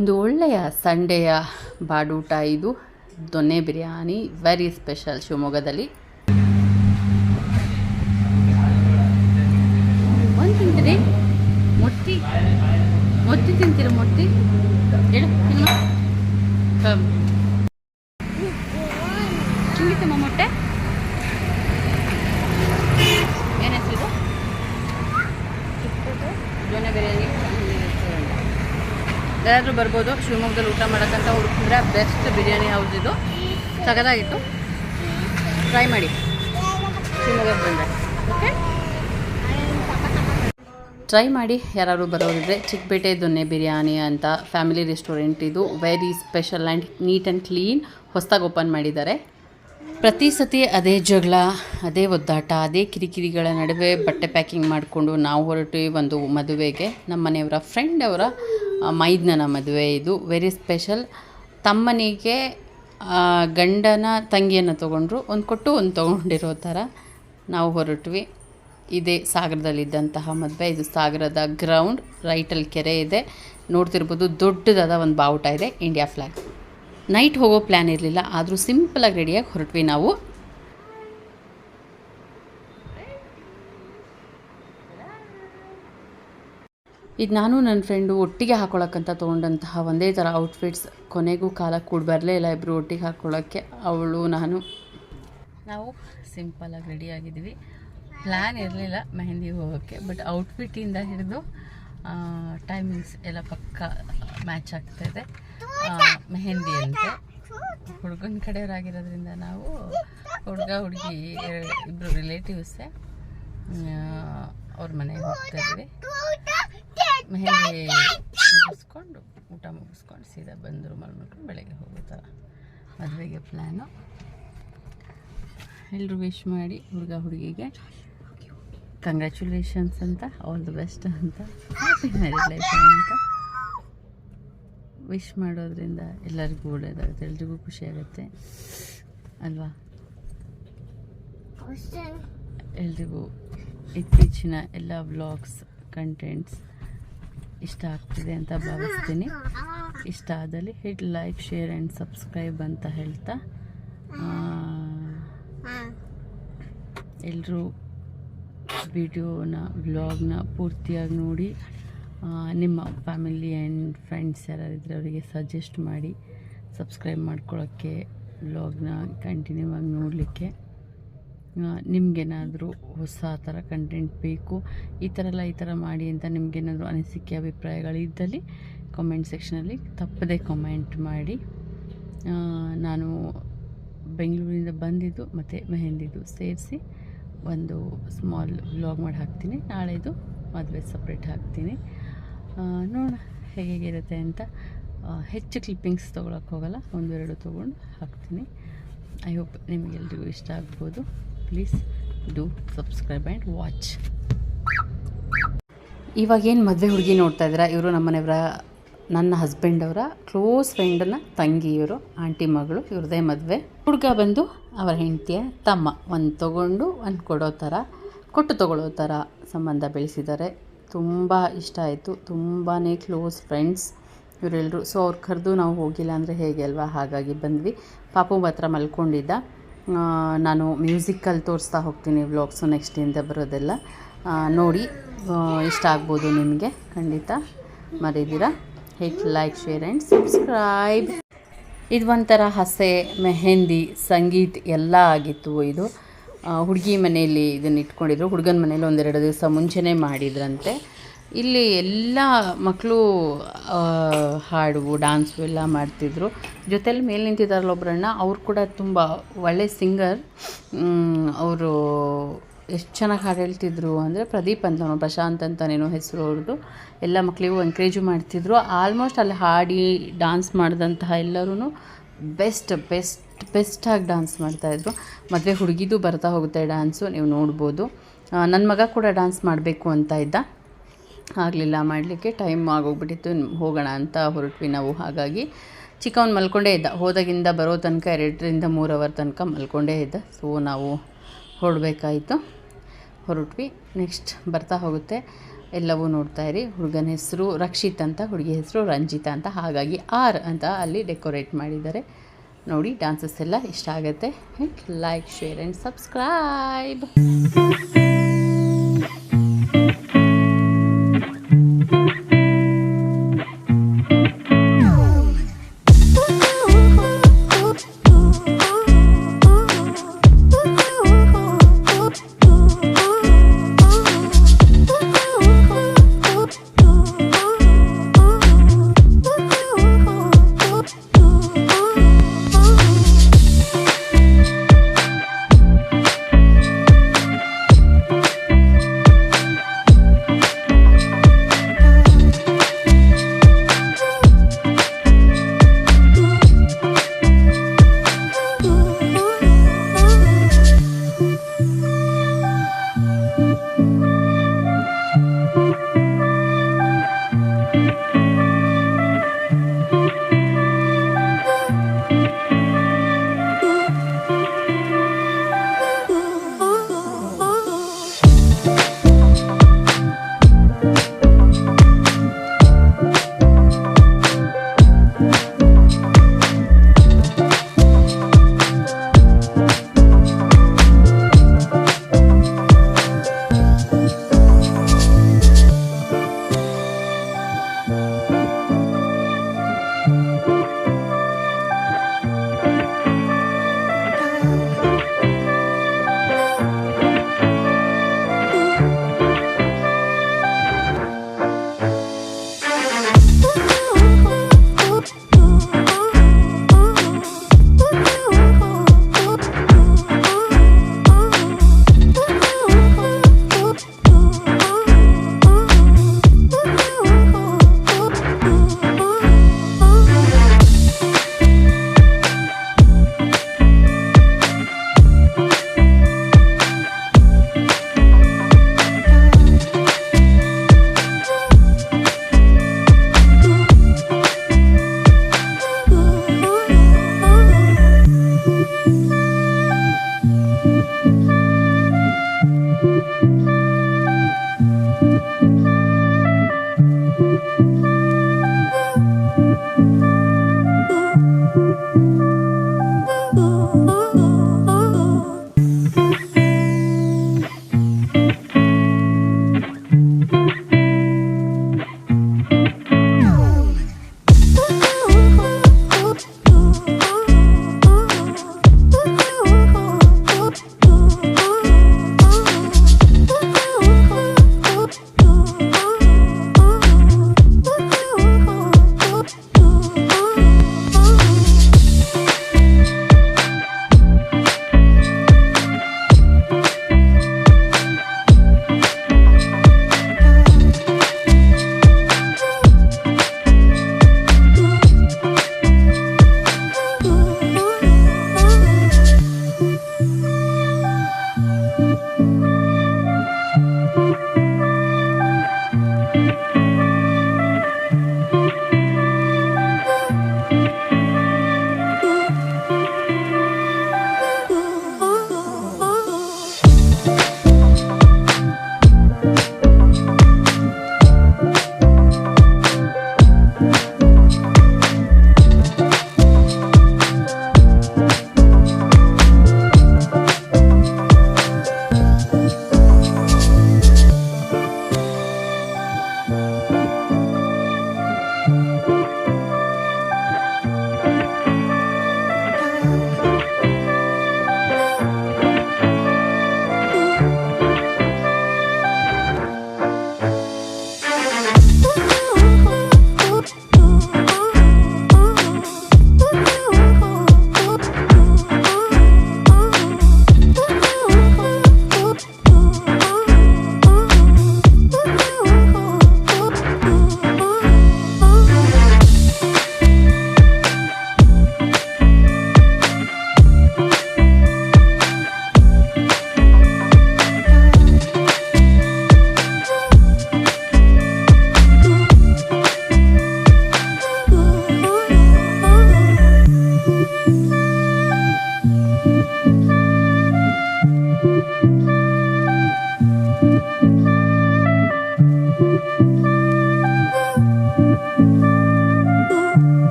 ಒಂದು ಒಳ್ಳೆಯ ಸಂಡೆಯ ಬಾಡೂಟ ಇದು. ದೊನ್ನೆ ಬಿರಿಯಾನಿ ವೆರಿ ಸ್ಪೆಷಲ್ ಶಿವಮೊಗ್ಗದಲ್ಲಿ. ಒಂದು ತಿಂತೀರಿ ಮೊಟ್ಟಿ ಮೊಟ್ಟಿ ತಿಂತೀರಿ? ಮೊಟ್ಟಿ ಹೇಳು ತಿಂಗಿತ್ತಮ್ಮ ಮೊಟ್ಟೆ. ಏನು ಹೆಸರು? ದೊನ್ನೆ ಬಿರಿಯಾನಿ. ಯಾರಾದರೂ ಬರ್ಬೋದು ಶಿವಮೊಗ್ಗದಲ್ಲಿ ಊಟ ಮಾಡೋಕ್ಕಂತ ಹುಡುಕಿದ್ರೆ ಬೆಸ್ಟ್ ಬಿರಿಯಾನಿ ಹೌಸ್ ಇದು. ಸಗದಾಗಿತ್ತು, ಟ್ರೈ ಮಾಡಿ ಶಿವಮೊಗ್ಗಕ್ಕೆ ಬಂದರೆ. ಓಕೆ, ಟ್ರೈ ಮಾಡಿ ಯಾರಾದ್ರು ಬರೋರಿದ್ರೆ. ಚಿಕ್ಕಪೇಟೆ ದೊನ್ನೆ ಬಿರಿಯಾನಿ ಅಂತ ಫ್ಯಾಮಿಲಿ ರೆಸ್ಟೋರೆಂಟ್ ಇದು. Very special and neat and clean. ಹೊಸದಾಗಿ ಓಪನ್ ಮಾಡಿದ್ದಾರೆ. ಪ್ರತಿ ಸತಿ ಅದೇ ಜಗಳ, ಅದೇ ಒದ್ದಾಟ, ಅದೇ ಕಿರಿಕಿರಿಗಳ ನಡುವೆ ಬಟ್ಟೆ ಪ್ಯಾಕಿಂಗ್ ಮಾಡಿಕೊಂಡು ನಾವು ಹೊರಟು ಒಂದು ಮದುವೆಗೆ. ನಮ್ಮ ಮನೆಯವರ ಫ್ರೆಂಡ್ ಅವರ ಮೈದ್ನನ ಮದುವೆ ಇದು. Very special. ತಮ್ಮನಿಗೆ ಗಂಡನ ತಂಗಿಯನ್ನು ತೊಗೊಂಡ್ರು. ಒಂದು ಕೊಟ್ಟು ಒಂದು ತೊಗೊಂಡಿರೋ ಥರ ನಾವು ಹೊರಟ್ವಿ. ಇದೇ ಸಾಗರದಲ್ಲಿದ್ದಂತಹ ಮದುವೆ. ಇದು ಸಾಗರದ ಗ್ರೌಂಡ್. ರೈಟಲ್ಲಿ ಕೆರೆ ಇದೆ, ನೋಡ್ತಿರ್ಬೋದು. ದೊಡ್ಡದಾದ ಒಂದು ಬಾವುಟ ಇದೆ, ಇಂಡಿಯಾ ಫ್ಲ್ಯಾಗ್. ನೈಟ್ ಹೋಗೋ ಪ್ಲ್ಯಾನ್ ಇರಲಿಲ್ಲ, ಆದರೂ ಸಿಂಪಲಾಗಿ ರೆಡಿಯಾಗಿ ಹೊರಟ್ವಿ ನಾವು. ಇದು ನಾನು ನನ್ನ ಫ್ರೆಂಡು ಒಟ್ಟಿಗೆ ಹಾಕ್ಕೊಳ್ಳೋಕ್ಕಂತ ತೊಗೊಂಡಂತಹ ಒಂದೇ ಥರ ಔಟ್ಫಿಟ್ಸ್. ಕೊನೆಗೂ ಕಾಲ ಕೂಡ ಬರಲೇ ಇಲ್ಲ ಇಬ್ಬರು ಒಟ್ಟಿಗೆ ಹಾಕ್ಕೊಳ್ಳೋಕ್ಕೆ. ಅವಳು ನಾವು ಸಿಂಪಲಾಗಿ ರೆಡಿಯಾಗಿದ್ವಿ. ಪ್ಲ್ಯಾನ್ ಇರಲಿಲ್ಲ ಮೆಹಂದಿ ಹೋಗೋಕ್ಕೆ, ಬಟ್ ಔಟ್ಫಿಟ್ಟಿಂದ ಹಿಡಿದು ಟೈಮಿಂಗ್ಸ್ ಎಲ್ಲ ಪಕ್ಕ ಮ್ಯಾಚ್ ಆಗ್ತಾಯಿದೆ. ಮೆಹಂದಿ ಅಂತೆ ಹುಡುಗನ ಕಡೆಯವರಾಗಿರೋದ್ರಿಂದ ನಾವು ಹುಡುಗ ಹುಡುಗಿ ಇಬ್ಬರು ರಿಲೇಟಿವ್ಸೇ ಅವ್ರ ಮನೆಗೆ ಹೋಗ್ತಾ ಇದ್ವಿ. ಮೆಹಂದಿ ಮುಗಿಸ್ಕೊಂಡು ಊಟ ಮುಗಿಸ್ಕೊಂಡು ಸೀದಾ ಬಂದು ರೂಮಲ್ಲಿ ಮಾಡ್ಕೊಂಡು ಬೆಳಗ್ಗೆ ಹೋಗೋ ಥರ ಮದುವೆಗೆ ಪ್ಲ್ಯಾನು. ಎಲ್ಲರೂ ವಿಶ್ ಮಾಡಿ ಹುಡುಗ ಹುಡುಗಿಗೆ ಕಂಗ್ರ್ಯಾಚುಲೇಷನ್ಸ್ ಅಂತ, ಆಲ್ ದಿ ಬೆಸ್ಟ್ ಅಂತ, ಹ್ಯಾಪಿ ಮ್ಯಾರಿಡ್ ಲೈಫ್ ಅಂತ ವಿಶ್ ಮಾಡೋದ್ರಿಂದ ಎಲ್ಲರಿಗೂ ಒಳ್ಳೆಯದಾಗುತ್ತೆ, ಎಲ್ರಿಗೂ ಖುಷಿಯಾಗುತ್ತೆ ಅಲ್ವಾ? ಎಲ್ರಿಗೂ ಇತ್ತೀಚಿನ ಎಲ್ಲ ವ್ಲಾಗ್ಸ್ ಕಂಟೆಂಟ್ಸ್ ಇಷ್ಟ ಆಗ್ತಿದೆ ಅಂತ ಭಾವಿಸ್ತೀನಿ. ಇಷ್ಟ ಆದಲ್ಲಿ hit like, share and subscribe ಅಂತ ಹೇಳ್ತಾ ಎಲ್ಲರೂ ವಿಡಿಯೋನ ವ್ಲಾಗ್ನ ಪೂರ್ತಿಯಾಗಿ ನೋಡಿ ನಿಮ್ಮ ಫ್ಯಾಮಿಲಿ ಆ್ಯಂಡ್ ಫ್ರೆಂಡ್ಸ್ ಯಾರಾರಿದ್ದರೆ ಅವರಿಗೆ ಸಜೆಸ್ಟ್ ಮಾಡಿ ಸಬ್ಸ್ಕ್ರೈಬ್ ಮಾಡ್ಕೊಳ್ಳೋಕ್ಕೆ, ವ್ಲಾಗ್ನ ಕಂಟಿನ್ಯೂ ಆಗಿ ನೋಡಲಿಕ್ಕೆ. ನಿಮಗೇನಾದರೂ ಹೊಸ ಥರ ಕಂಟೆಂಟ್ ಬೇಕು, ಈ ಥರ ಮಾಡಿ ಅಂತ ನಿಮಗೇನಾದರೂ ಅನಿಸಿಕೆ ಅಭಿಪ್ರಾಯಗಳಿದ್ದಲ್ಲಿ ಕಾಮೆಂಟ್ ಸೆಕ್ಷನಲ್ಲಿ ತಪ್ಪದೇ ಕಾಮೆಂಟ್ ಮಾಡಿ. ನಾನು ಬೆಂಗಳೂರಿಂದ ಬಂದಿದ್ದು ಮತ್ತು ಮೆಹಂದಿದು ಸೇರಿಸಿ ಒಂದು ಸ್ಮಾಲ್ ವ್ಲಾಗ್ ಮಾಡಿ ಹಾಕ್ತೀನಿ. ನಾಳೆದು ಮದುವೆ ಸಪ್ರೇಟ್ ಹಾಕ್ತೀನಿ. ನೋಡೋಣ ಹೇಗಿರುತ್ತೆ ಅಂತ. ಹೆಚ್ಚು ಕ್ಲಿಪ್ಪಿಂಗ್ಸ್ ತೊಗೊಳಕ್ಕೆ ಹೋಗಲ್ಲ, ಒಂದೆರಡು ತೊಗೊಂಡು ಹಾಕ್ತೀನಿ. ಐ ಹೋಪ್ ನಿಮಗೆಲ್ರಿಗೂ ಇಷ್ಟ ಆಗ್ಬೋದು. Please do subscribe and watch. ಇವಾಗೇನು ಮದುವೆ ಹುಡುಗಿ ನೋಡ್ತಾ ಇದ್ದೀರಾ, ಇವರು ನಮ್ಮನೆಯವರ ನನ್ನ ಹಸ್ಬೆಂಡ್ ಅವರ ಕ್ಲೋಸ್ ಫ್ರೆಂಡನ್ನ ತಂಗಿ, ಇವರು ಆಂಟಿ ಮಗಳು. ಇವ್ರದೇ ಮದುವೆ. ಹುಡುಗ ಬಂದು ಅವರ ಹೆಂಡತಿಯ ತಮ್ಮ. ಒಂದು ತೊಗೊಂಡು ಒಂದು ಕೊಡೋ ಥರ, ಕೊಟ್ಟು ತೊಗೊಳ್ಳೋ ಥರ ಸಂಬಂಧ ಬೆಳೆಸಿದ್ದಾರೆ. ತುಂಬ ಇಷ್ಟ ಆಯಿತು. ತುಂಬಾ ಕ್ಲೋಸ್ ಫ್ರೆಂಡ್ಸ್ ಇವರೆಲ್ಲರೂ. ಸೊ ಅವ್ರು ಕರೆದು ನಾವು ಹೋಗಿಲ್ಲ ಅಂದರೆ ಹೇಗೆ ಅಲ್ವಾ, ಹಾಗಾಗಿ ಬಂದ್ವಿ. ಪಾಪು ಹತ್ರ ಮಲ್ಕೊಂಡಿದ್ದ. ನಾನು ಮ್ಯೂಸಿಕಲ್ಲಿ ತೋರಿಸ್ತಾ ಹೋಗ್ತೀನಿ ವ್ಲಾಗ್ಸು ನೆಕ್ಸ್ಟಿಂದ ಬರೋದೆಲ್ಲ ನೋಡಿ. ಇಷ್ಟ ಆಗ್ಬೋದು ನಿಮಗೆ, ಖಂಡಿತ ಮರೀದಿರ. Hit like, share and subscribe. ಇದು ಒಂಥರ ಹಸೆ, ಮೆಹಂದಿ, ಸಂಗೀತ್ ಎಲ್ಲ ಆಗಿತ್ತು. ಇದು ಹುಡುಗಿ ಮನೆಯಲ್ಲಿ ಇದನ್ನು ಇಟ್ಕೊಂಡಿದ್ರು. ಹುಡುಗನ ಮನೇಲಿ ಒಂದೆರಡು ದಿವಸ ಮುಂಚೆನೇ ಮಾಡಿದ್ರಂತೆ. ಇಲ್ಲಿ ಎಲ್ಲ ಮಕ್ಕಳು ಹಾಡು, ಡ್ಯಾನ್ಸು ಎಲ್ಲ ಮಾಡ್ತಿದ್ರು. ಜೊತೆಲಿ ಮೇಲೆ ನಿಂತಿದ್ದಾರಲ್ಲ ಒಬ್ಬರಣ್ಣ, ಅವ್ರು ಕೂಡ ತುಂಬ ಒಳ್ಳೆ ಸಿಂಗರ್. ಅವರು ಎಷ್ಟು ಚೆನ್ನಾಗಿ ಹಾಡು ಹೇಳ್ತಿದ್ರು ಅಂದರೆ, ಪ್ರದೀಪ್ ಅಂತ, ಪ್ರಶಾಂತ್ ಅಂತನೇನೋ ಹೆಸರು ಅವ್ರದ್ದು. ಎಲ್ಲ ಮಕ್ಕಳಿಗೂ ಎಂಕರೇಜು ಮಾಡ್ತಿದ್ರು. ಆಲ್ಮೋಸ್ಟ್ ಅಲ್ಲಿ ಹಾಡಿ ಡ್ಯಾನ್ಸ್ ಮಾಡಿದಂತಹ ಎಲ್ಲರೂ ಬೆಸ್ಟಾಗಿ ಡ್ಯಾನ್ಸ್ ಮಾಡ್ತಾಯಿದ್ರು. ಮದುವೆ ಹುಡುಗಿದು ಬರ್ತಾ ಹೋಗುತ್ತೆ ಡ್ಯಾನ್ಸು, ನೀವು ನೋಡ್ಬೋದು. ನನ್ನ ಮಗ ಕೂಡ ಡ್ಯಾನ್ಸ್ ಮಾಡಬೇಕು ಅಂತ ಇದ್ದ, ಆಗಲಿಲ್ಲ ಮಾಡಲಿಕ್ಕೆ. ಟೈಮ್ ಆಗೋಗ್ಬಿಟ್ಟಿತ್ತು, ಹೋಗೋಣ ಅಂತ ಹೊರಟ್ವಿ ನಾವು. ಹಾಗಾಗಿ ಚಿಕ್ಕವನು ಮಲ್ಕೊಂಡೇ ಇದ್ದ. ಹೋದಾಗಿಂದ ಬರೋ ತನಕ 2 to 3 ಅವರ್ ತನಕ ಮಲ್ಕೊಂಡೇ ಇದ್ದ. ಸೊ ನಾವು ಹೊರಡಬೇಕಾಯಿತು, ಹೊರಟ್ವಿ. ನೆಕ್ಸ್ಟ್ ಬರ್ತಾ ಹೋಗುತ್ತೆ ಎಲ್ಲವೂ ನೋಡ್ತಾ ಇರಿ. ಹುಡುಗನ ಹೆಸರು ರಕ್ಷಿತ್ ಅಂತ, ಹುಡುಗಿ ಹೆಸರು ರಂಜಿತಾ ಅಂತ, ಹಾಗಾಗಿ ಆರ್ ಅಂತ ಅಲ್ಲಿ ಡೆಕೋರೇಟ್ ಮಾಡಿದ್ದಾರೆ. ನೋಡಿ ಡಾನ್ಸಸ್ ಎಲ್ಲ ಇಷ್ಟ ಆಗುತ್ತೆ. Like, share and subscribe.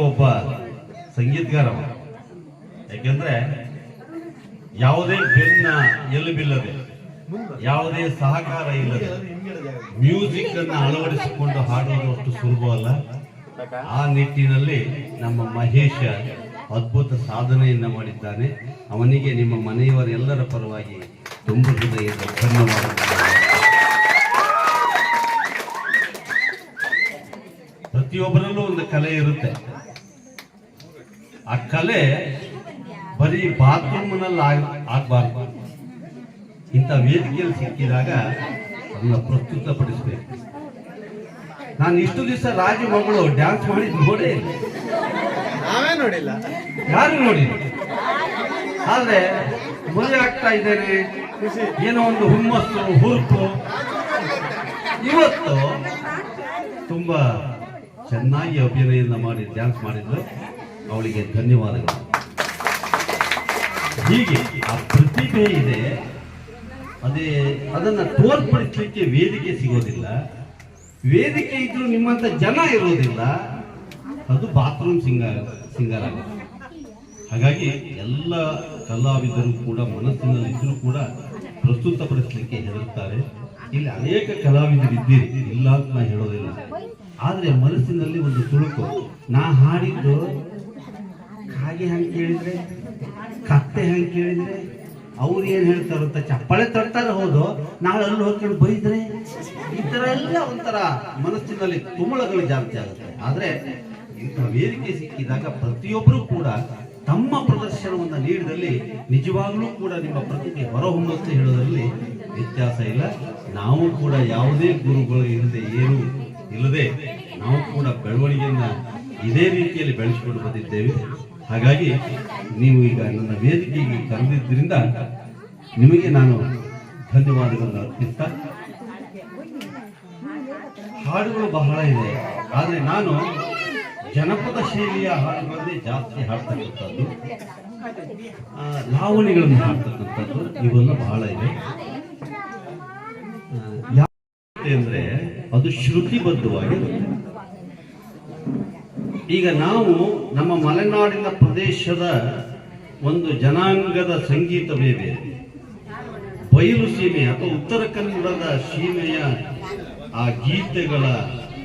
ಒಬ್ಬ ಸಂಗೀತಗಾರ. ಯಾಕೆಂದ್ರೆ ಯಾವುದೇ ಬೆನ್ನ ಎಲುಬಿಲ್ಲದೆ, ಯಾವುದೇ ಸಹಕಾರ ಇಲ್ಲದೆ ಮ್ಯೂಸಿಕ್ ಅನ್ನು ಅಳವಡಿಸಿಕೊಂಡು ಹಾಡುವುದು ಅಷ್ಟು ಸುಲಭವಲ್ಲ. ಆ ನಿಟ್ಟಿನಲ್ಲಿ ನಮ್ಮ ಮಹೇಶ ಅದ್ಭುತ ಸಾಧನೆಯನ್ನ ಮಾಡಿದ್ದಾನೆ. ಅವನಿಗೆ ನಿಮ್ಮ ಮನೆಯವರೆಲ್ಲರ ಪರವಾಗಿ ತುಂಬ ಹೃದಯದ ಧನ್ಯವಾದಗಳು. ಪ್ರತಿಯೊಬ್ಬರಲ್ಲೂ ಒಂದು ಕಲೆ ಇರುತ್ತೆ. ಆ ಕಲೆ ಬರೀ ಬಾತ್ರೂಮ್ನಲ್ಲಿ ಆಗ್ಬಾರ್ದು. ಇಂಥ ವೇದಿಕೆಯಲ್ಲಿ ಸಿಕ್ಕಿದಾಗ ಅದನ್ನ ಪ್ರಸ್ತುತಪಡಿಸಬೇಕು. ನಾನು ಇಷ್ಟು ದಿವಸ ರಾಜು ಮಗಳು ಡ್ಯಾನ್ಸ್ ಮಾಡಿದ್ ನೋಡೇ ಇಲ್ಲ, ನಾವೇ ನೋಡಿಲ್ಲ, ಯಾರು ನೋಡಿಲ್ಲ. ಆದ್ರೆ ಮದುವೆ ಆಗ್ತಾ ಇದ್ದೇನೆ, ಏನೋ ಒಂದು ಹುಮ್ಮಸ್ಸು ಹುರುಪು. ಇವತ್ತು ತುಂಬಾ ಚೆನ್ನಾಗಿ ಅಭಿನಯನ ಮಾಡಿ ಡ್ಯಾನ್ಸ್ ಮಾಡಿದ್ರು. ಅವಳಿಗೆ ಧನ್ಯವಾದಗಳು. ಹೀಗೆ ಆ ಪ್ರತಿಭೆ ಇದೆ, ಅದನ್ನ ತೋರ್ಪಡಿಸಲಿಕ್ಕೆ ವೇದಿಕೆ ಸಿಗೋದಿಲ್ಲ. ವೇದಿಕೆ ಇದ್ರೂ ನಿಮ್ಮಂತ ಜನ ಇರೋದಿಲ್ಲ. ಅದು ಬಾತ್ರೂಮ್ ಸಿಂಗರ್ ಆಗುತ್ತೆ. ಹಾಗಾಗಿ ಎಲ್ಲ ಕಲಾವಿದರು ಕೂಡ ಮನಸ್ಸಿನಲ್ಲಿ ಇದ್ರೂ ಕೂಡ ಪ್ರಸ್ತುತಪಡಿಸಲಿಕ್ಕೆ ಹೆದರುತ್ತಾರೆ. ಇಲ್ಲಿ ಅನೇಕ ಕಲಾವಿದರು ಇದ್ದೀರಿ, ಇಲ್ಲ ಅಂತ ನಾ ಹೇಳೋದಿಲ್ಲ. ಆದ್ರೆ ಮನಸ್ಸಿನಲ್ಲಿ ಒಂದು ತುಳುಕು, ನಾ ಹಾಡಿದ್ದು ಕಾಗೆ ಹೆಂಗೆ ಕೇಳಿದ್ರೆ, ಕತ್ತೆ ಹೆಂಗೆ ಕೇಳಿದ್ರೆ, ಅವ್ರು ಏನ್ ಹೇಳ್ತಾರಂತ ಚಪ್ಪಾಳೆ ತಡ್ತಾರೆ. ಹೌದು, ನಾಳೆ ಅಲ್ಲಿ ಹೋಗ್ಕೊಂಡು ಬೈದ್ರೆ, ಈ ತರ ಎಲ್ಲ ಒಂಥರ ಮನಸ್ಸಿನಲ್ಲಿ ತುಮಳಗಳು ಜಾಸ್ತಿ ಆಗುತ್ತೆ. ಆದ್ರೆ ಇಂಥ ವೇದಿಕೆ ಸಿಕ್ಕಿದಾಗ ಪ್ರತಿಯೊಬ್ಬರು ಕೂಡ ತಮ್ಮ ಪ್ರದರ್ಶನವನ್ನು ನೀಡಿದಲ್ಲಿ ನಿಜವಾಗ್ಲೂ ಕೂಡ ನಿಮ್ಮ ಪ್ರತಿಭೆ ಹೊರಹೊಮ್ಮುತ್ತೆ ಹೇಳೋದ್ರಲ್ಲಿ ವ್ಯತ್ಯಾಸ ಇಲ್ಲ. ನಾವು ಕೂಡ ಯಾವುದೇ ಗುರುಗಳು ಏನು ಇಲ್ಲದೆ ನಾವು ಕೂಡ ಬೆಳವಣಿಗೆಯನ್ನ ಇದೇ ರೀತಿಯಲ್ಲಿ ಬೆಳೆಸಿಕೊಂಡು ಬಂದಿದ್ದೇವೆ. ಹಾಗಾಗಿ ನೀವು ಈಗ ನನ್ನ ವೇದಿಕೆಗೆ ಕರೆದಿದ್ದರಿಂದ ನಿಮಗೆ ನಾನು ಧನ್ಯವಾದಗಳನ್ನು ಅರ್ಪಿಸ್ತಾ, ಹಾಡುಗಳು ಬಹಳ ಇದೆ. ಆದರೆ ನಾನು ಜನಪದ ಶೈಲಿಯ ಹಾಡುಗಳನ್ನೇ ಜಾಸ್ತಿ ಹಾಡ್ತಕ್ಕಂಥದ್ದು, ಲಾವಣಿಗಳನ್ನು ಹಾಡ್ತಕ್ಕಂಥದ್ದು ಇವೆಲ್ಲ ಬಹಳ ಇದೆ. ಅಂದ್ರೆ ಅದು ಶ್ರುತಿಬದ್ಧವಾಗಿರುತ್ತೆ. ಈಗ ನಾವು ನಮ್ಮ ಮಲೆನಾಡಿನ ಪ್ರದೇಶದ ಒಂದು ಜನಾಂಗದ ಸಂಗೀತವೇ ಬೇರೆ, ಬಯಲು ಸೀಮೆ ಅಥವಾ ಉತ್ತರ ಕನ್ನಡದ ಸೀಮೆಯ ಆ ಗೀತೆಗಳ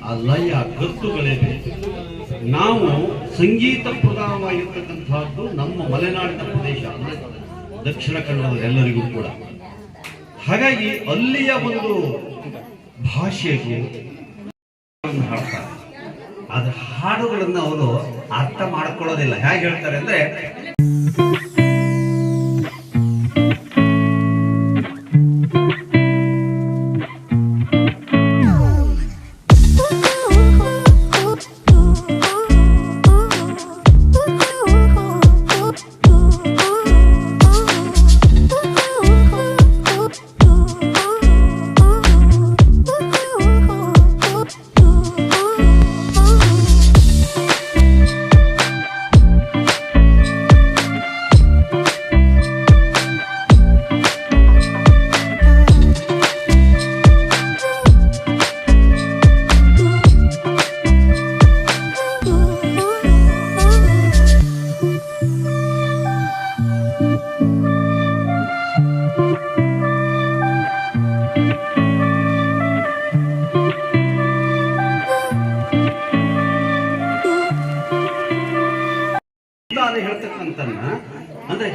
ಆ ಲಯ ಗತ್ತುಗಳೇ ಬೇರೆ. ನಾವು ಸಂಗೀತ ಪ್ರಧಾನವಾಗಿರ್ತಕ್ಕಂಥದ್ದು ನಮ್ಮ ಮಲೆನಾಡಿನ ಪ್ರದೇಶ ಅಂದ್ರೆ ದಕ್ಷಿಣ ಕನ್ನಡದ ಎಲ್ಲರಿಗೂ ಕೂಡ. ಹಾಗಾಗಿ ಅಲ್ಲಿಯ ಒಂದು ಭಾಷೆಗೆ ಹಾಡ್ತಾರೆ. ಆದ್ರೆ ಹಾಡುಗಳನ್ನು ಅವರು ಅರ್ಥ ಮಾಡ್ಕೊಳ್ಳೋದಿಲ್ಲ. ಹೇಗೆ ಹೇಳ್ತಾರೆ ಅಂದ್ರೆ, ಹೇಳ್ತಕ್ಕಂಥನ್ನ ಅಂದ್ರೆ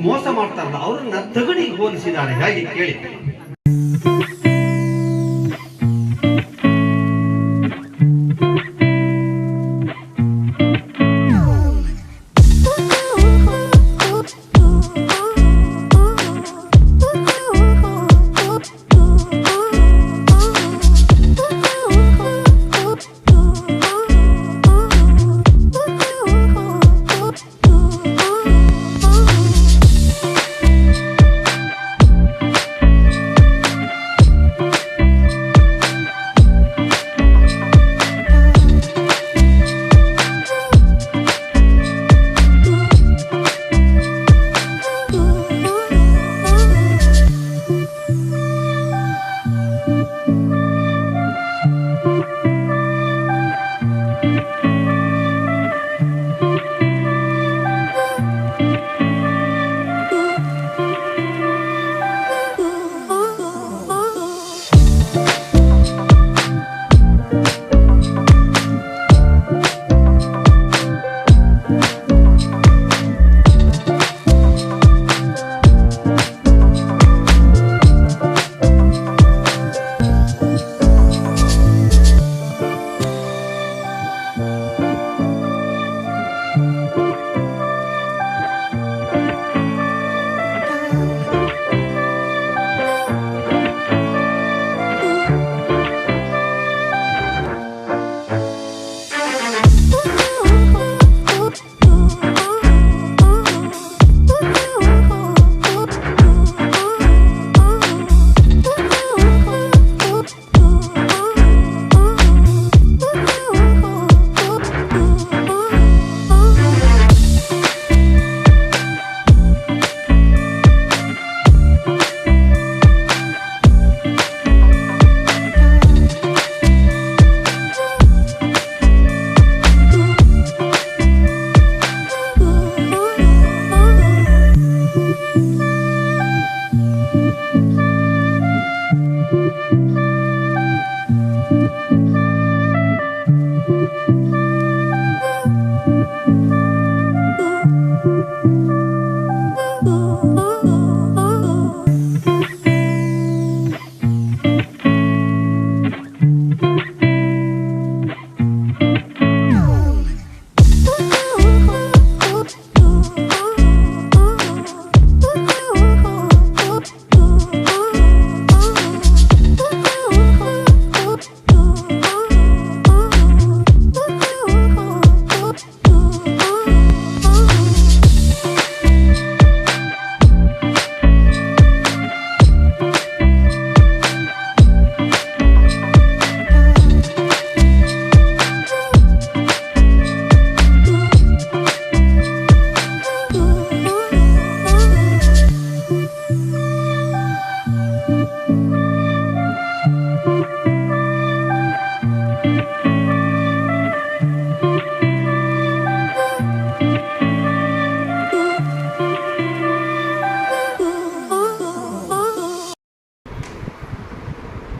ಮೋಸ ಮಾಡ್ತಾರಲ್ಲ, ಅವ್ರನ್ನ ತಗಡಿಗೆ ಹೋಲಿಸಿದ್ದಾರೆ. ಹೇಗೆ ಕೇಳಿ,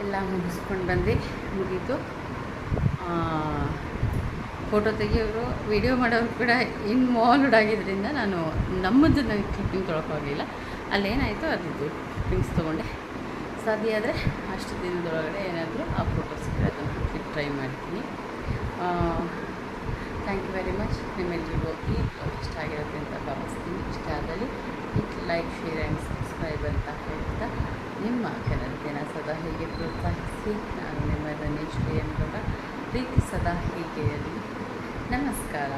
ಎಲ್ಲ ಮುಗಿಸ್ಕೊಂಡು ಬಂದು ಮುಗೀತು. ಫೋಟೋ ತೆಗಿಯೋರು ವಿಡಿಯೋ ಮಾಡೋರು ಕೂಡ ಇನ್ವಾಲ್ವ್ಡ್ ಆಗಿದ್ದರಿಂದ ನಾನು ನಮ್ಮದು ನನಗೆ ಕ್ಲಿಪ್ಪಿಂಗ್ ತೊಗೊಳಕ್ಕಾಗಲಿಲ್ಲ. ಅಲ್ಲೇನಾಯಿತು ಅದಿದ್ದು ಕ್ಲಿಪ್ಪಿಂಗ್ಸ್ ತೊಗೊಂಡೆ. ಸಾಧ್ಯ ಆದರೆ ಅಷ್ಟು ದಿನದೊಳಗಡೆ ಏನಾದರೂ ಆ ಫೋಟೋಸ್ ಅದನ್ನು ಕ್ಲಿಪ್ ಟ್ರೈ ಮಾಡ್ತೀನಿ. Thank you very much. ನಿಮ್ಮೆಲ್ಲರಿಗೂ ಈ ಇಷ್ಟ ಆಗಿರುತ್ತೆ ಅಂತ ಭಾವಿಸ್ತೀನಿ. ಇಷ್ಟ ಆದಲ್ಲಿ ಲೈಕ್, ಶೇರ್ ಆ್ಯಂಡ್ ಸಬ್ಸ್ಕ್ರೈಬ್ ಅಂತ ಹೇಳ್ತಾ ನಿಮ್ಮ ಕನ್ನಡತಿನ ಸದಾ ಹೀಗೆ ಪ್ರೋತ್ಸಾಹಿಸಿ ನಾನು ನಿಮ್ಮ ರಮೇಶ್ ಡಿ ಎನ್ ಗೌಡ. ಪ್ರೀತಿ ಸದಾ ಹೀಗೆ ಇರಲಿ. ನಮಸ್ಕಾರ.